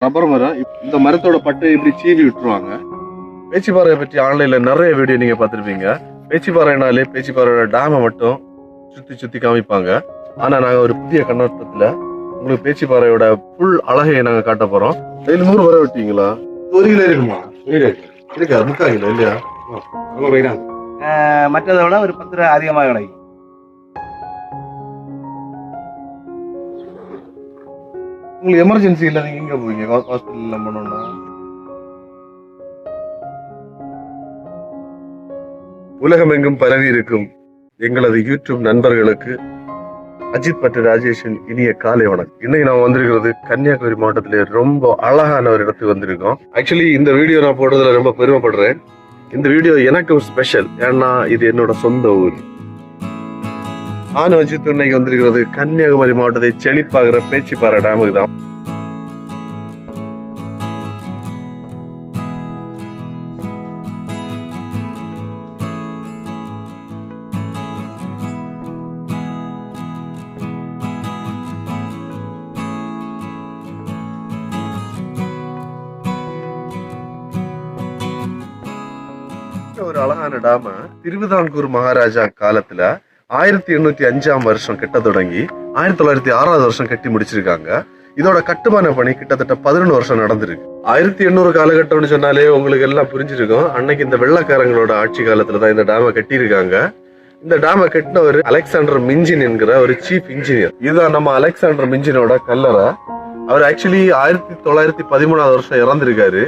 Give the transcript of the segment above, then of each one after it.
Rubber மரம். இந்த மரத்தோட பட்டை இப்படி சீவி விட்டுருவாங்க. பேச்சிப்பாறையை பற்றி ஆன்லைன்ல நிறைய வீடியோ நீங்க பார்த்துருப்பீங்க. பேச்சிப்பாறைனாலே பேச்சிப்பாறையோட டேமை மட்டும் சுத்தி சுத்தி காமிப்பாங்க. ஆனா நாங்க ஒரு புதிய கண்ணோட்டத்துல உங்களுக்கு பேச்சிப்பாறையோட ஃபுல் அழகையை நாங்க காட்ட போறோம். டெய்லி 100 வர விட்டீங்களா? 1 கிலோ இருக்குமா? இருக்கா? 3/4 கிலோ இல்லையா? மற்றதை விட ஒரு 10 ரூபா அதிகமாக கிடைக்கும். உங்களுக்கு எமர்ஜென்சி இல்லை, நீங்க எங்க போவீங்க? ஹாஸ்பிட்டல்ல போனோம்னா உலகமெங்கும் பரவி இருக்கும் எங்களது யூடியூப் நண்பர்களுக்கு அஜித் பட்டு ராஜேஷின் இனிய காலை வணக்கம். இன்னைக்கு நான் வந்திருக்கிறது கன்னியாகுமரி மாவட்டத்திலே ரொம்ப அழகான ஒரு இடத்துக்கு வந்திருக்கோம். ஆக்சுவலி இந்த வீடியோ நான் போடுறதுல ரொம்ப பெருமைப்படுறேன். இந்த வீடியோ எனக்கும் ஸ்பெஷல். ஏன்னா இது என்னோட சொந்த ஊர். நானும் அஜித் இன்னைக்கு வந்திருக்கிறது கன்னியாகுமரி மாவட்டத்தை செழிப்பாகிற பேச்சிப்பாறை டேமுக்கு தான். ஒரு அழகான டாம திருவிதாங்கூர் மகாராஜா காலத்துல 1805ஆம் வருஷம் கட்ட தொடங்கி 1906ஆவது வருஷம் கட்டி முடிச்சிருக்காங்க. இதோட கட்டுமான பணி கிட்டத்தட்ட 11 வருஷம் நடந்திருக்கு. 1800 காலகட்டம்னு சொன்னாலே உங்களுக்கு எல்லாம் புரிஞ்சிருக்கும். அன்னைக்கு இந்த வெள்ளக்காரங்களோட ஆட்சி காலத்துலதான் இந்த டேமை கட்டியிருக்காங்க. இந்த டேமை கட்டினவர் அலெக்சாண்டர் மிஞ்சின் என்கிற ஒரு சீஃப் இன்ஜினியர். இதுதான் நம்ம அலெக்சாண்டர் மிஞ்சினோட கல்லறை. அவர் ஆக்சுவலி 1913ஆவது வருஷம் இறந்திருக்காரு.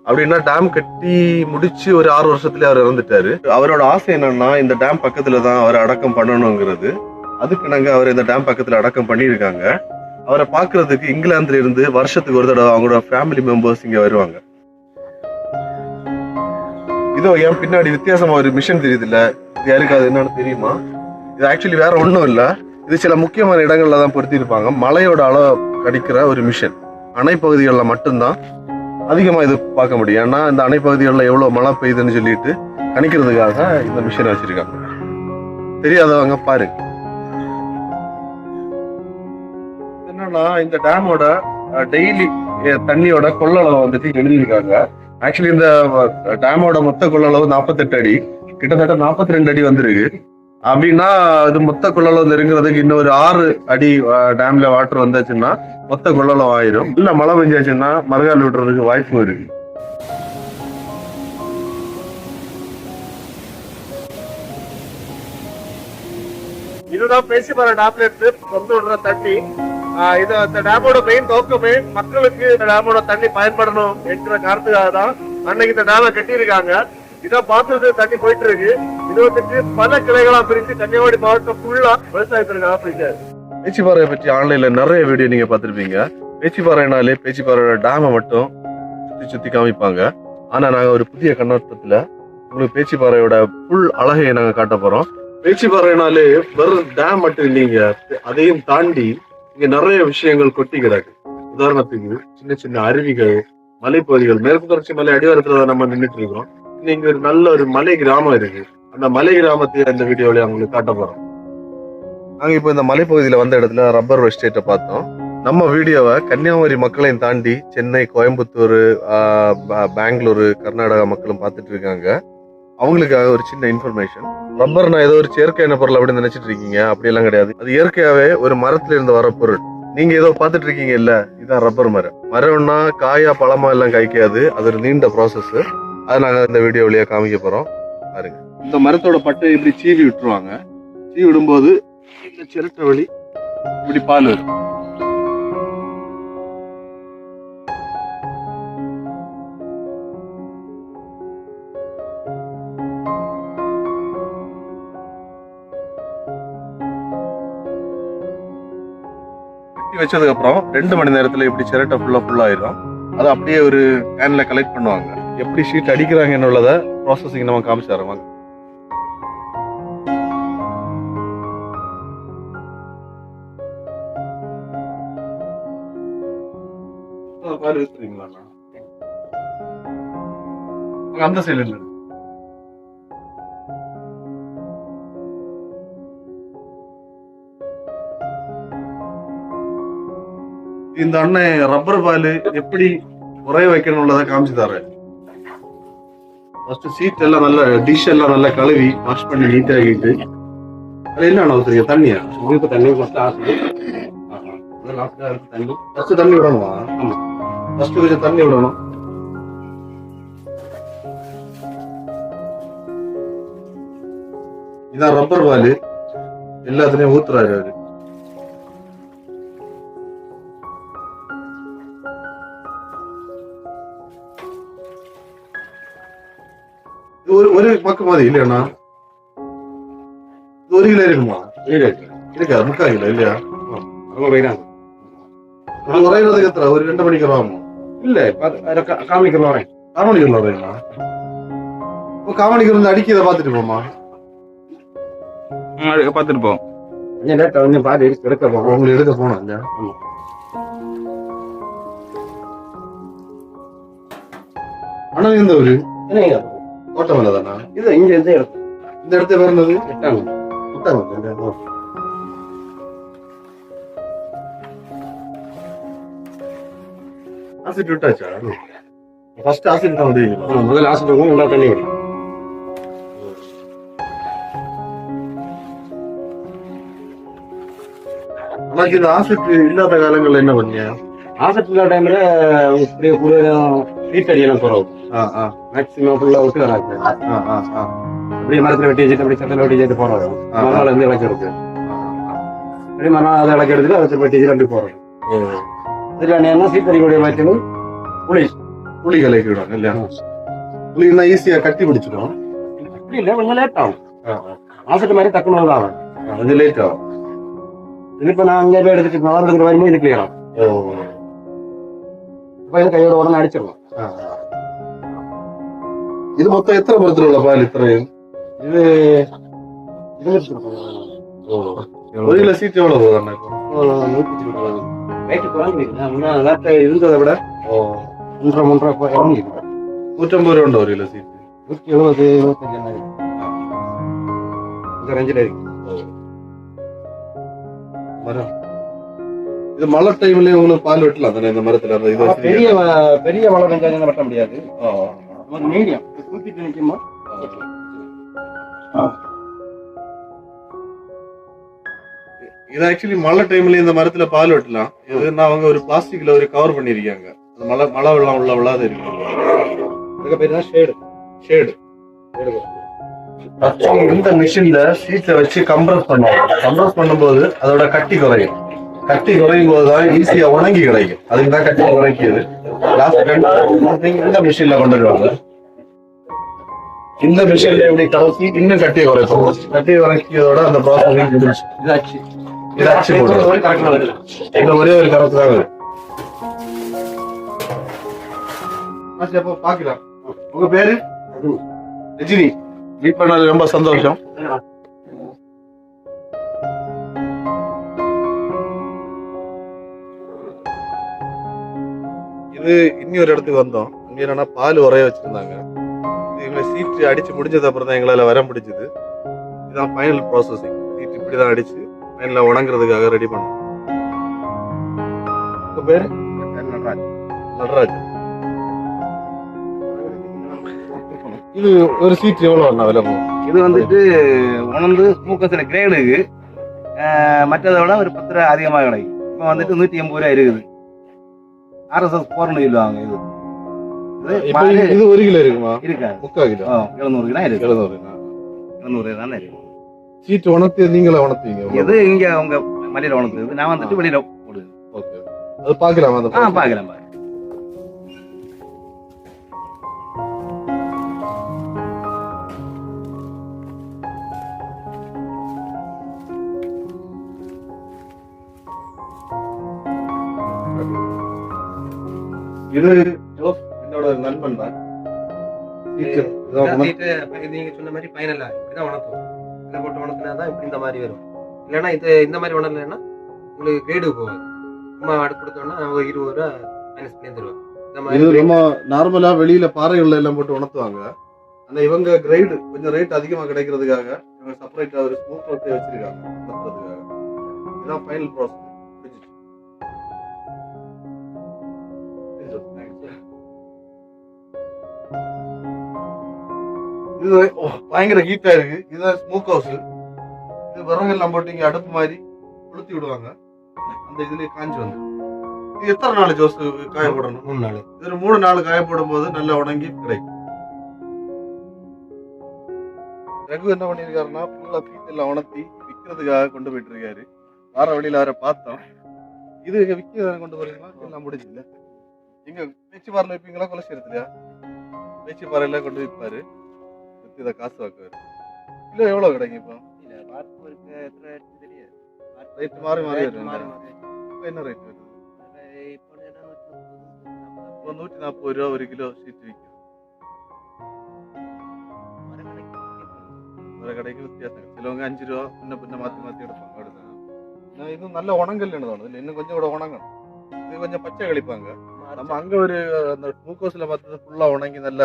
அப்படின்னா டேம் கட்டி முடிச்சு ஒரு 6 வருஷத்துல அவர் இறந்துட்டாரு. அவரோட ஆசை என்னன்னா இந்த டேம் பக்கத்துல தான் அவர் அடக்கம் பண்ணணுங்கிறது. அதுக்கு நாங்க அவர் இந்த டேம் பக்கத்துல அடக்கம் பண்ணியிருக்காங்க. அவரை பாக்குறதுக்கு இங்கிலாந்துல இருந்து வருஷத்துக்கு ஒரு தடவை அவங்களோட ஃபேமிலி மெம்பர்ஸ் இங்க வருவாங்க. இதோ என் பின்னாடி வித்தியாசமா ஒரு மிஷன் தெரியுது இல்ல, இது யாருக்கு அது என்னன்னு தெரியுமா? இது ஆக்சுவலி வேற ஒன்றும் இல்ல. இது சில முக்கியமான இடங்கள்ல தான் பொருத்தி இருப்பாங்க. மலையோட அளவு கணிக்கிற ஒரு மிஷன். அணை பகுதிகளில் மட்டும்தான் அதிகமா இது பார்க்க முடியும். ஏன்னா இந்த அணை பகுதிகளில் எவ்வளவு மழை பெய்யுதுன்னு சொல்லிட்டு கணிக்கிறதுக்காக இந்த மிஷினை வச்சிருக்காங்க. தெரியாதவங்க பாருங்க. என்னன்னா இந்த டேமோட டெய்லி தண்ணியோட கொள்ளளவு வந்துட்டு எழுதியிருக்காங்க. ஆக்சுவலி இந்த டேமோட மொத்த கொள்ளளவு 48 அடி, கிட்டத்தட்ட 42 அடி வந்திருக்கு. அப்படின்னா இது மொத்த கொள்ளளவு நெருங்குறதுக்கு இன்னொரு 6 அடி டேம்ல வாட்டர் வந்தாச்சுன்னா மொத்த கொள்ளளவு ஆயிரும். இல்ல மழை பெஞ்சாச்சுன்னா மறுகால் விடுறதுக்கு வாய்ப்பு இருக்கு. இதுதான் பேச்சிப்பாறை டேம்ல இருந்து கொண்டு விடுற தண்ணி. இது அந்த டேமோட மெயின் நோக்கமே மக்களுக்கு இந்த டேமோட தண்ணி பயன்படணும் என்கிற காரணத்துக்காக தான் அன்னைக்கு இந்த டேமை கட்டியிருக்காங்க. இதான் பார்த்தது தண்ணி போயிட்டு இருக்கு. இது வந்துட்டு பல கிளைகளா பிரிச்சு கன்னியாகுமரி மாவட்டம் ஃபுல்லா விவசாயத்திற்காக பிரிச்சாரு. பேச்சிப்பாறையை பற்றி ஆன்லைன்ல நிறைய வீடியோ நீங்க பார்த்திருப்பீங்க. பேச்சிப்பாறைனாலே பேச்சிப்பாறையோட டேமை மட்டும் சுத்தி சுத்தி காமிப்பாங்க. ஆனா நாங்க ஒரு புதிய கண்ணோட்டத்துல உங்களுக்கு பேச்சிப்பாறையோட ஃபுல் அழகையை நாங்க காட்ட போறோம். பேச்சிப்பாறைனாலே வெறும் டேம் மட்டும் இல்லைங்க, அதையும் தாண்டி இங்க நிறைய விஷயங்கள் கொட்டி கிடக்கு. உதாரணத்துக்கு சின்ன சின்ன அருவிகள், மலைப்பகுதிகள், மேற்கு தொடர்ச்சி மலை அடிவாரத்துல நம்ம நின்றுட்டு இருக்கோம். இங்க ஒரு நல்ல ஒரு மலை கிராமம் இருக்கு. அந்த மலை கிராமத்தை இந்த வீடியோல உங்களுக்கு காட்ட போறோம். நாங்க இப்போ இந்த மலைப்பகுதியில வந்த இடத்துல ரப்பர் எஸ்டேட்டை பார்த்தோம். நம்ம வீடியோவை கன்னியாகுமரி மக்களையும் தாண்டி சென்னை, கோயம்புத்தூர், பெங்களூரு, கர்நாடகா மக்களும் பார்த்துட்டு இருக்காங்க. அவங்களுக்காக ஒரு சின்ன இன்ஃபர்மேஷன். ரப்பர்னா ஏதோ ஒரு செயற்கையான பொருள் அப்படின்னு நினைச்சிட்டு இருக்கீங்க. அப்படியெல்லாம் கிடையாது. அது இயற்கையாவே ஒரு மரத்துல இருந்து வர பொருள். நீங்க ஏதோ பார்த்துட்டு இருக்கீங்க இல்ல, இதான் ரப்பர் மரம். மரம்னா காயா பழமா எல்லாம் காய்க்காது. அது ஒரு நீண்ட ப்ராசஸ். அதை நாங்க இந்த வீடியோ வழியா காமிக்க போறோம். பாருங்க. இந்த மரத்தோட பட்டை இப்படி சீவி விட்டுருவாங்க. சீவி விடும்போது இந்த சிரட்டை வழி இப்படி பால் வரும். கட்டி வச்சதுக்கு அப்புறம் 2 மணி நேரத்துல இப்படி சிரட்டை ஃபுல்லா ஆயிரும். அதை அப்படியே ஒரு கேன்ல கலெக்ட் பண்ணுவாங்க. எப்படி ஷீட் அடிக்கிறாங்கன்னு உள்ளத ப்ராசஸிங் நம்ம காமிச்சு தரோம். பால் ஊத்துறீங்களா? அந்த சைடுல இல்ல. இந்த அண்ணன் ரப்பர் பால் எப்படி உரைய வைக்கணும்ன்றதை காமிச்சு தரேன். ஃபர்ஸ்ட் சீட் எல்லாம் நல்ல டிஷ் எல்லாம் நல்லா கழுவி வாஷ் பண்ணி நீட் ஆகிட்டு அது என்ன ஊத்துறீங்க? தண்ணியா? இப்போ தண்ணி ஃபர்ஸ்ட் ஆகுது. தண்ணி ஃபர்ஸ்ட் தண்ணி விடணுமா? ஆமா. ஃபர்ஸ்ட் கொஞ்சம் தண்ணி விடணும். இதான் ரப்பர் பால் எல்லாத்துலயும் ஊத்துறாரு அவரு. ஒரு பக்கம் மாதிரி இல்லையாண்ணா? ஒரு கிலோ இருக்குமா? இருக்கா? 3/4 கிலோ இல்லையா? உரையிறதுக்கு எத்தனை? ஒரு 2 மணிக்கு வருவாமா? இல்ல காமிக்கிறோம். 4 மணிக்கு வருவீங்களா? காமணிக்கு வந்து அடிக்கிறத பாத்துட்டு போமா? பார்த்துட்டு போவோம். கொஞ்சம் பாதி எடுக்க போவோம். உங்களுக்கு எடுக்க போனோம் இல்லையா? ஆனா இந்த ஒரு தோட்டம் வேலை தானா இது? இங்க இந்த இடத்த வேற என்னது? ஆசிட் விட்டாச்சா? ஃபர்ஸ்ட் ஆசிட் தான் விடுவீங்களா? முதல்ல ஆசிட் நல்லா தண்ணி விடும். உனக்கு இந்த ஆசிட் இல்லாத காலங்கள்ல என்ன பண்ணியா? ஆசிட் இல்லாத டைம்ல இப்படியே கூட ஹீட் அடியெல்லாம் குறவு. மேக்ஸிமம் ஃபுல்லா விட்டு வராது. அப்படியே மரத்துல வெட்டி வச்சுட்டு அப்படி சட்டில வெட்டி வச்சுட்டு போறது. மறுநாள் வந்து இலக்கு இருக்கு. அப்படியே மறுநாள் அதை இலக்கு எடுத்துட்டு அதை வெட்டி வச்சுட்டு அப்படி போறது. இதுல என்ன சீத்தறிக்கூடிய வச்சுன்னு புளி கலக்கி விடுவாங்க இல்லையா? புளின்னா ஈஸியா கட்டி பிடிச்சிடும். அப்படி இல்லை, கொஞ்சம் லேட் ஆகும். ஆசிட் மாதிரி டக்குனு தான் ஆகும். கொஞ்சம் லேட் ஆகும். இப்ப நான் அங்கே போய் எடுத்துட்டு வளர்ந்துக்கிற வரைக்கும் இது கிளியர் ஆகும். இப்ப இது கையோட உடனே அடிச்சிடலாம். இது மொத்தம் எத்தனை மரத்துல உள்ள பால்? இத்தனையும் இது ஒரு கிலோ சீட் எவ்வளவு போகுது? 150 ரூபாய் இருந்ததை விட 3.5 ரூபாய் இறங்கி 150 ரூபா ஒரு கிலோ சீட். 170 175 இந்த ரேஞ்சில் இருக்கு மரம். இது மழை டைம்லயே உங்களுக்கு பால் வெட்டலாம் தானே இந்த மரத்துல? பெரிய பெரிய மழை பெஞ்சாலும் வெட்ட முடியாது. ஒரு மீடியம் தூக்கிட்டு நிற்குமா? இது ஆக்சுவலி மழை டைம்ல இந்த மரத்துல பால் வெட்டலாம். இதுன்னா அவங்க ஒரு பிளாஸ்டிக்ல ஒரு கவர் பண்ணிருக்காங்க. மழை வெள்ளம் உள்ள விழாத இருக்கு. அதுக்கு பேர் தான் ஷேடு. ஷேடு இந்த மிஷின்ல சீட்டை வச்சு கம்ப்ரஸ் பண்ணுவாங்க. கம்ப்ரஸ் பண்ணும்போது அதோட கட்டி குறையும். கட்டி குறையும் போதுதான் ஈஸியா உணங்கி கிடைக்கும். அதுக்கு தான் கட்டி குறைக்குது. இந்த மிஷின்ல கொண்டு வருவாங்க. இந்த மிஷின்ல எப்படி கலக்கி இன்னும் கட்டி குறைப்போம். கட்டி குறைக்கிறதோட அந்த ப்ராசஸிங் முடிச்சு. இதாச்சு இந்த ஒரே ஒரு கரத்து தான் வருது. பாக்கலாம். உங்க பேரு? ரஜினி. மீட் பண்ணது ரொம்ப சந்தோஷம். இது இன்னொரு இடத்துக்கு வந்தோம். அங்க என்னன்னா பால் உரைய வச்சிருந்தாங்க. இவங்க சீட்டு அடிச்சு முடிஞ்சது அப்புறம் தான் எங்களால வர முடிஞ்சது. இதுதான் ஃபைனல் ப்ராசஸிங். சீட்டு இப்படிதான் அடிச்சு ஃபைனலா உணங்குறதுக்காக ரெடி பண்ணோம். உங்க பேரு? நடராஜ். இது ஒரு சீட் எவ்வளவு வரணும் விலை போகும்? இது வந்துட்டு உணர்ந்து மூக்கத்துல கிரேடுக்கு மற்றதை விட ஒரு 10 ரூபா அதிகமாக கிடைக்கும். இப்போ வந்துட்டு 180 ரூபா இருக்குது. RSS 4 சொல்லுவாங்க. இது 1 கிலோ இருக்குமா? இருக்காது. 3/4 கிலோ. 700 கிலோ இருக்கு. 700 தானே இருக்கு. சீட் உணர்த்தி நீங்களே உணர்த்தீங்க? இது இங்க அவங்க மலையில உணர்த்துது. நான் வந்துட்டு வெளியில போடுது. ஓகே. அது பாக்கலாமா? அந்த பாக்கலாம். இது என்னோட நண்பன் தான். நீங்க சொன்ன மாதிரி ஃபைனலா இப்படிதான் உணர்த்துவோம். இதை போட்டு உணர்த்தினாதான் இப்படி இந்த மாதிரி வரும். இல்லைன்னா இந்த மாதிரி உணரலைன்னா உங்களுக்கு கிரேடு போகாது. சும்மா அடுப்பு கொடுத்தோம்னா அவங்க 20 ரூபா மைனஸ் பண்ணி தருவாங்க. இந்த இது மாதிரி ரொம்ப நார்மலா வெளியில பாறைகள்ல எல்லாம் போட்டு உணர்த்துவாங்க. ஆனா இவங்க கிரேடு கொஞ்சம் ரேட் அதிகமா கிடைக்கிறதுக்காக இவங்க செப்பரேட்டா ஒரு ஸ்மூத் ரோட்டை வச்சிருக்காங்க உணர்த்துறதுக்காக. இதுதான் ஃபைனல் ப்ராசஸ். இது பயங்கர ஹீட்டா இருக்கு. இதுதான் ஸ்மோக் ஹவுஸ். இது விறகெல்லாம் போட்டு இங்க அடுப்பு மாதிரி கொளுத்தி விடுவாங்க. அந்த இதுலயே காஞ்சி வந்து இது எத்தனை நாள் ஜோஸ் காய போடணும்? 3 நாள். இது 3 நாள் காய போடும் போது நல்லா உணங்கி கிடைக்கும். ரகு என்ன பண்ணிருக்காருன்னா ஃபுல்லா பீட்டெல்லாம் உணர்த்தி விற்கிறதுக்காக கொண்டு போயிட்டு இருக்காரு. வார வழியில அவரை பார்த்தோம். இது விற்க கொண்டு போறீங்களா? எல்லாம் முடிஞ்சு இல்ல. இங்க பேச்சு பாறையில வைப்பீங்களா? கொலசேரத்துலயா? பேச்சு பாறையில கொண்டு வைப்பாரு. வித்து இதை காசு வாக்குவாரு. கிலோ எவ்வளவு கிடைக்கும் இப்போ? ரேட் மாறி மாறி வருது. இப்போ என்ன ரேட் வருது? இப்போ 140 ரூபா ஒரு கிலோ சீட்டு விற்கும். வேற கடைக்கு வித்தியாசம். சிலவங்க 5 ரூபா பின்ன மாத்தி மாத்தி எடுப்பாங்க. அடுத்து இது நல்ல உணங்கல் தோணுது. இன்னும் கொஞ்சம் கூட உணங்கணும். இது கொஞ்சம் பச்சை கழிப்பாங்க. நம்ம அங்க ஒரு அந்த குளுக்கோஸ்ல பார்த்தது ஃபுல்லா உணங்கி நல்ல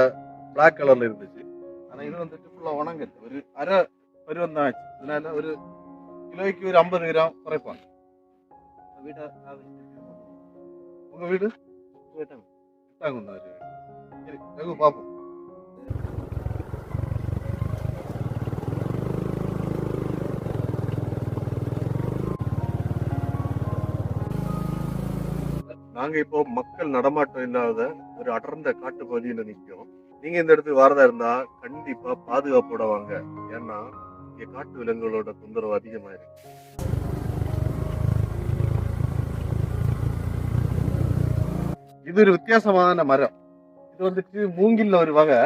பிளாக் கலர்ல இருந்துச்சு. ஆனா இது வந்துட்டு ஃபுல்லா உணங்கல். ஒரு அரை பருவம் தான் ஆச்சு. அதனால ஒரு கிலோக்கு ஒரு 50 கிராம் குறைப்பாங்க. உங்க வீடு சரி ரகு பாப்போம். நாங்க இப்போ மக்கள் நடமாட்டம் இல்லாத ஒரு அடர்ந்த காட்டு பகுதியில நிற்கிறோம். நீங்க இந்த இடத்துக்கு வரதா இருந்தா கண்டிப்பா பாதுகாப்போட வாங்க. ஏன்னா இங்க காட்டு விலங்குகளோட தொந்தரவு அதிகமா இருக்கு. இது ஒரு வித்தியாசமான மரம். இது வந்துட்டு மூங்கில்ல ஒரு வகை.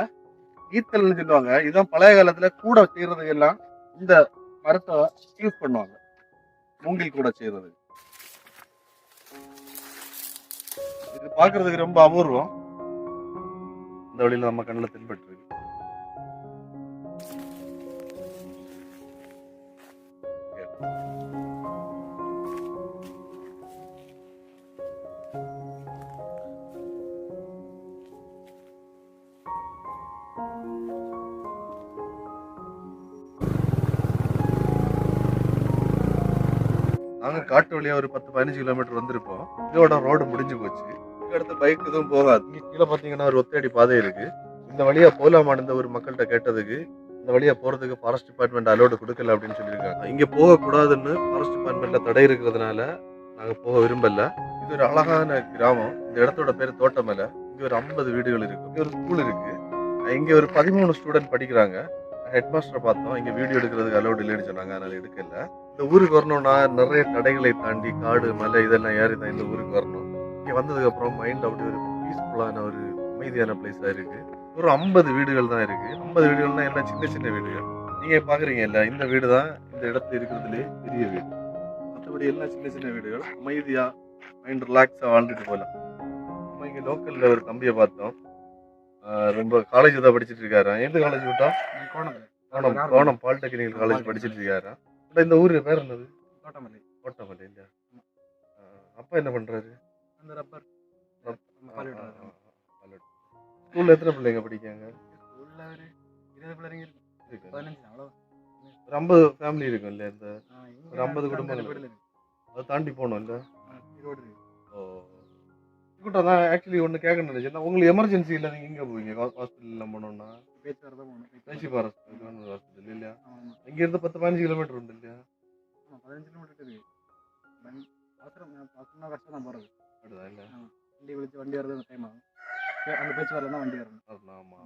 ஈத்தல்னு சொல்லுவாங்க. இதுதான் பழைய காலத்துல கூட செய்யறதுக்கு எல்லாம் இந்த மரத்தை யூஸ் பண்ணுவாங்க. மூங்கில் கூட செய்யறது. இது பாக்குறதுக்கு ரொம்ப அபூர்வம். இந்த வழியில நம்ம கண்ணுல தென்பட்டு இருக்கு. நாங்க காட்டு வழியா ஒரு 10-15 கிலோமீட்டர் வந்திருப்போம். இதோட ரோடு முடிஞ்சு போச்சு. அடுத்த பைக் எதுவும் போகாது. இங்க கீழே பாத்தீங்கன்னா ஒரு ஒத்தடி பாதை இருக்கு. இந்த வழியா போலாமான்னு ஒரு மக்கள்கிட்ட கேட்டதுக்கு இந்த வழியா போறதுக்கு ஃபாரஸ்ட் டிபார்ட்மெண்ட் அலோடு கொடுக்கல அப்படின்னு சொல்லியிருக்காங்க. இங்க போக கூடாதுன்னு ஃபாரஸ்ட் டிபார்ட்மெண்ட்ல தடை இருக்கிறதுனால நாங்க போக விரும்பல. இது ஒரு அழகான கிராமம். இந்த இடத்தோட பேரு தோட்டமலை. இங்க ஒரு 50 வீடுகள் இருக்கு. இங்க ஒரு ஸ்கூல் இருக்கு. இங்க ஒரு 13 ஸ்டூடெண்ட் படிக்கிறாங்க. ஹெட் மாஸ்டரை பார்த்தோம். இங்க வீடியோ எடுக்கிறதுக்கு அலோடு இல்லைன்னு சொன்னாங்க. அதனால எடுக்கல. இந்த ஊருக்கு வரணும்னா நிறைய தடைகளை தாண்டி காடு மலை இதெல்லாம் ஏறி தான் இந்த ஊருக்கு வரணும். இங்க வந்ததுக்கு அப்புறம் மைண்ட் அப்படி ஒரு பீஸ்ஃபுல்லான ஒரு அமைதியான பிளேஸா இருக்கு. ஒரு 50 வீடுகள் தான் இருக்கு. 50 வீடுகள்னா எல்லாம் சின்ன சின்ன வீடுகள். நீங்க பாக்குறீங்க இல்ல, இந்த வீடு தான் இந்த இடத்துல இருக்கிறதுலே பெரிய வீடு. மற்றபடி எல்லாம் சின்ன சின்ன வீடுகள். அமைதியா மைண்ட் ரிலாக்ஸா வாழ்ந்துட்டு போகலாம். நம்ம இங்க லோக்கல்ல ஒரு தம்பியை பார்த்தோம். ரொம்ப காலேஜ் தான் படிச்சுட்டு இருக்காரு. எந்த காலேஜ் விட்டா? கோணம் பாலிடெக்னிக்கல் காலேஜ் படிச்சுட்டு இருக்காரு. இந்த ஊரு பேர் என்னது? தோட்டமலை. தோட்டமலை இல்லையா? அப்பா என்ன பண்றாரு? அந்த ரப்பர். ஸ்கூல்ல எத்தனை பிள்ளைங்க படிக்காங்க? ஸ்கூல்ல ஒரு 20 பிள்ளைங்க இருக்கு. 15 அவ்வளவு. ஒரு 50 ஃபேமிலி இருக்கும் இல்ல? இந்த ஒரு 50 குடும்பங்கள். அதை தாண்டி போகணும் இல்ல? கூட்டம் தான். ஆக்சுவலி ஒன்று கேட்க நினைச்சேன். உங்களுக்கு எமர்ஜென்சி இல்லை, நீங்க எங்க போவீங்க? ஹாஸ்பிட்டல் போனோம்னா பேச்சுவார் தான் போகணும். பேச்சுவார் ஹாஸ்பிட்டல் இல்லையா? இங்க இருந்து 10-15 கிலோமீட்டர் உண்டு இல்லையா? 15 கிலோமீட்டர் இருக்கு. கஷ்டம் தான் போறது. அப்படிதான் இல்லை? வண்டி விழிச்சு வண்டி வரது டைம் ஆகும். அந்த பேச்சுவாரில் தான் வண்டி வரணும். ஆமா ஆமா.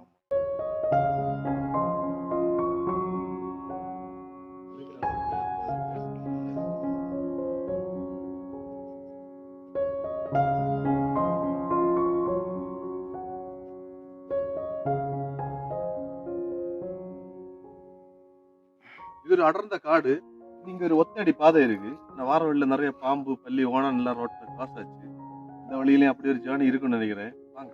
இது ஒரு அடர்ந்த காடு. இங்க ஒரு ஒத்தடி பாதை இருக்கு. இந்த வார வழியில நிறைய பாம்பு பள்ளி ஓணம் எல்லாம் ரோட்ல கிராஸ் ஆச்சு. இந்த வழியிலயும் அப்படி ஒரு ஜேர்னி இருக்குன்னு நினைக்கிறேன். வாங்க.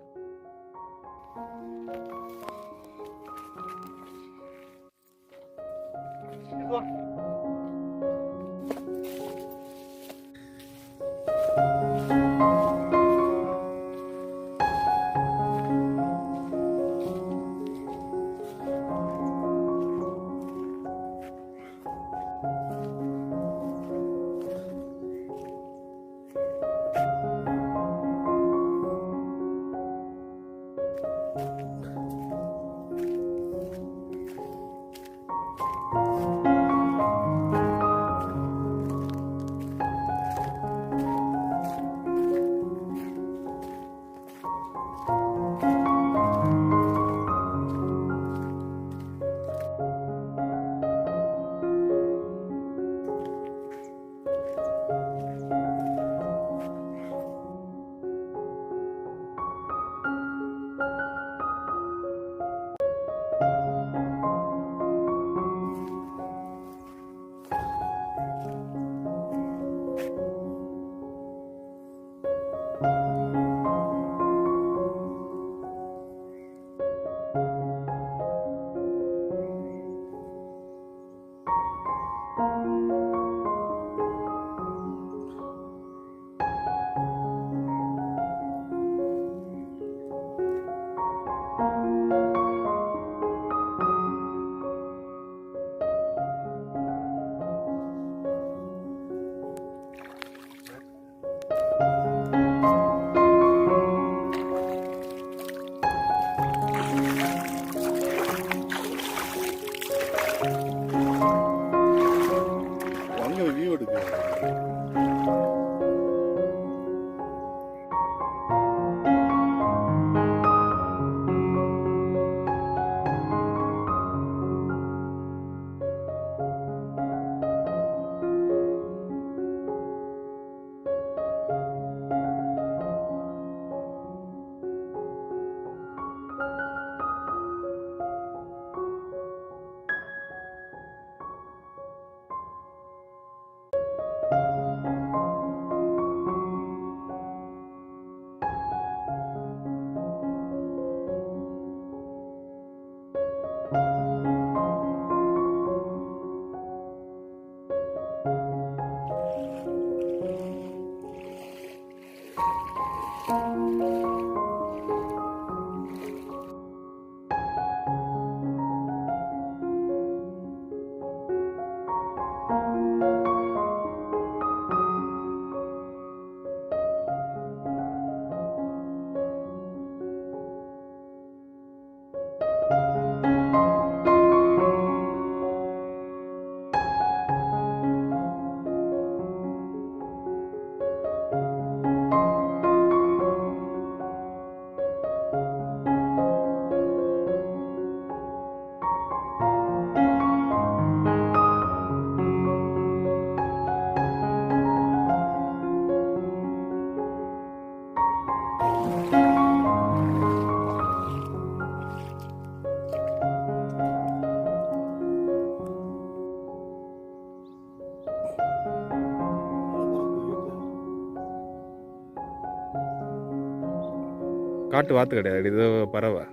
காட்டு வாத்து கிடையாது, இது பறவை.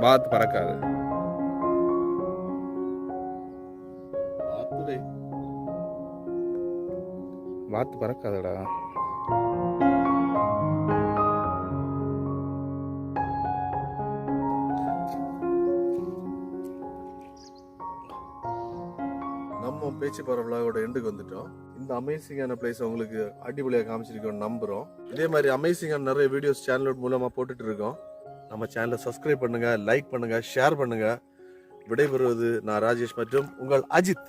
வாத்து பறக்காது. வாத்து பறக்காதடா. நம்ம பேச்சு பரவலாவோட எண்டுக்கு வந்துட்டோம். இந்த அமேசிங்கான பிளேஸ் உங்களுக்கு அடிப்படையாக காமிச்சிருக்கோம் நம்புறோம். இதே மாதிரி அமேசிங்கான நிறைய வீடியோஸ் சேனல் மூலமா போட்டுட்டு இருக்கோம். நம்ம சேனலை சப்ஸ்கிரைப் பண்ணுங்க, லைக் பண்ணுங்க, ஷேர் பண்ணுங்க. விடைபெறுவது நான் ராஜேஷ் மற்றும் உங்கள் அஜித்.